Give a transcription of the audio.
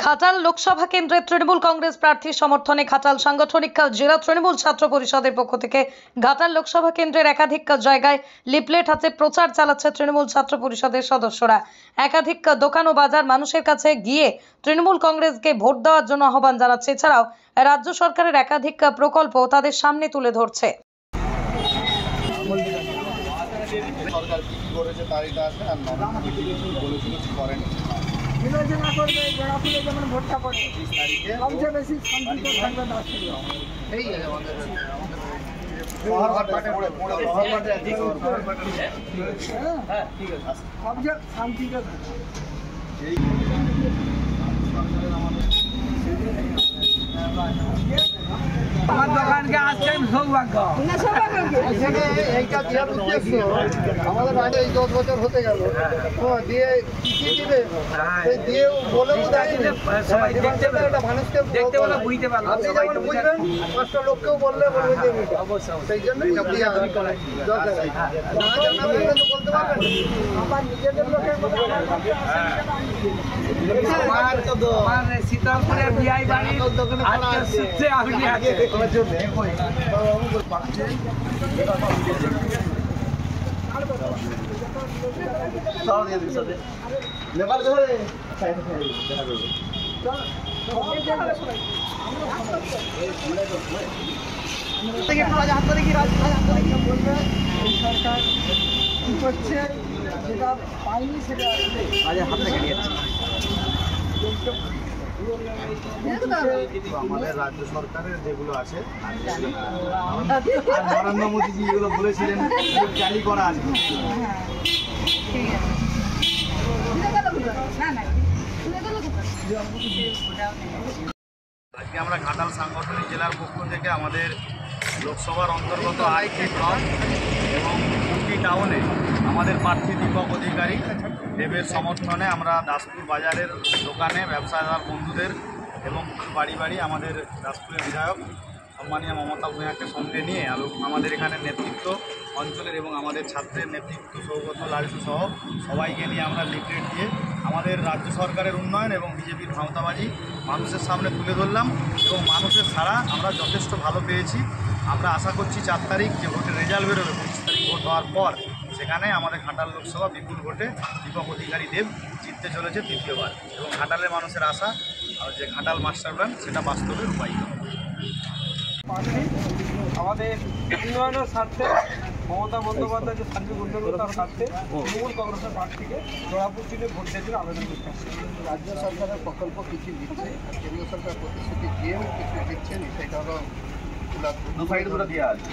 ঘাটাল লোকসভা কেন্দ্রে তৃণমূল কংগ্রেস প্রার্থীর সমর্থনে ঘাটাল সাংগঠনিক জেলা তৃণমূল ছাত্র পরিষদের পক্ষ থেকে ঘাটাল লোকসভা কেন্দ্রের একাধিক জায়গায় লিফলেট হাতে প্রচার চালাচ্ছে তৃণমূল ছাত্র পরিষদের সদস্যরা। একাধিক দোকান ও বাজার মানুষের কাছে গিয়ে তৃণমূল কংগ্রেসকে ভোট দেওয়ার জন্য আহ্বান জানাচ্ছে। এছাড়াও রাজ্য সরকারের একাধিক প্রকল্প তাদের সামনে তুলে ধরছে। বিবেচনা করবে যারা ফুলে যেমন ভোটটা পড়ে সবচেয়ে বেশি শান্তিতে থাকবে সবচেয়ে শান্তিতে আমার দোকানকে আসছেন সৌভাগ্য আমাদের আগে এই 10 বছর হতে গেল দিয়ে কি দিবে দিয়ে বলেও সবাই দেখতে বলে বুঝতে পারলো সবাই তো বুঝবেন 5টা লোককেও বললে বলবে যে সেই জন্য বলতে পারবেন আমার নিজেদের লোকের আমার শীতলপুরের বিআই বাড়ি আজকে আমি আগে সরকার কি করছে যেটা পাইনি সেটা হাত থেকে নিয়েছে। আমাদের রাজ্য সরকারের যেগুলো আছে নরেন্দ্র মোদীজি যেগুলো বলেছিলেন জারি করা আছে। আজকে আমরা ঘাটাল সাংগঠনিক জেলার পক্ষ থেকে আমাদের লোকসভার অন্তর্গত আইটি ব্লক এবং কুকি টাউনে আমাদের প্রার্থী দীপক অধিকারী দেবের সমর্থনে আমরা দাসপুর বাজারের দোকানে ব্যবসাদার বন্ধুদের এবং বাড়ি বাড়ি আমাদের দাসপুরের বিধায়ক সম্মানীয় মমতা ভূঁইয়াকে সঙ্গে নিয়ে আমাদের এখানে নেতৃত্ব অঞ্চলের এবং আমাদের ছাত্রের নেতৃত্ব সৌগত লালটু সহ সবাইকে নিয়ে আমরা লিফলেট দিয়ে আমাদের রাজ্য সরকারের উন্নয়ন এবং বিজেপির ভাওতাবাজি মানুষের সামনে তুলে ধরলাম এবং মানুষের সাড়া আমরা যথেষ্ট ভালো পেয়েছি। আমরা আশা করছি 4 তারিখ যে ভোটের রেজাল্ট বেরোবে 25 তারিখ ভোট হওয়ার পর সেখানে আমাদের ঘাটাল লোকসভা বিপুল ভোটে দীপক অধিকারী দেব জিততে চলেছে 3য়বার এবং ঘাটালের মানুষের আশা যে ঘাটাল মাস্টার প্ল্যান সেটা বাস্তবে রূপায়িত হবে। আমাদের উন্নয়নের স্বার্থে মমতা বন্দ্যোপাধ্যায় যে সার্বিক উন্নয়নতার স্বার্থে তৃণমূল কংগ্রেসের প্রার্থীকে জোড়াপুর চিনে ভোট দেওয়ার জন্য আবেদন করতে আসছে। রাজ্য সরকারের প্রকল্প কিছু দিচ্ছে আর কেন্দ্রীয় সরকার প্রতিশ্রুতি দিয়েও কিছু দিচ্ছেন, সেটা হলো 2 লাখ দেওয়া আছে।